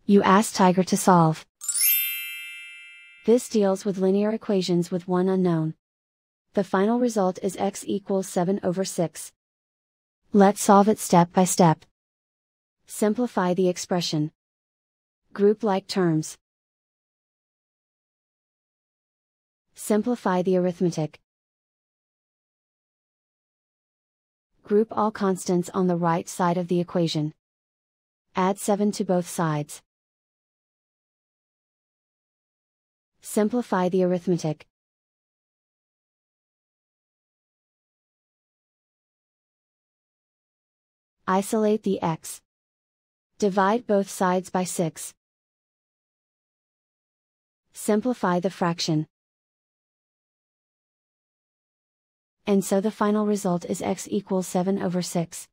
You ask Tiger to solve. This deals with linear equations with one unknown. The final result is x equals 7/6. Let's solve it step by step. Simplify the expression. Group like terms. Simplify the arithmetic. Group all constants on the right side of the equation. Add 7 to both sides. Simplify the arithmetic. Isolate the x. Divide both sides by 6. Simplify the fraction. And so the final result is x equals 7/6.